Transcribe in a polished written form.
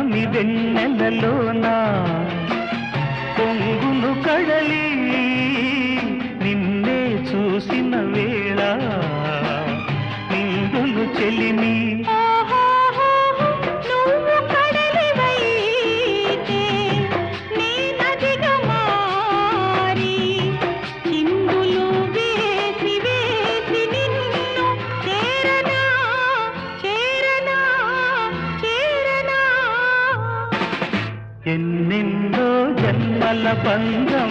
పున్నమి వెన్నెలలోన పొంగును కడలి నిన్నే చూసిన వేళ నిండును చెలిమి ఎన్నెన్నో జన్మల బంధం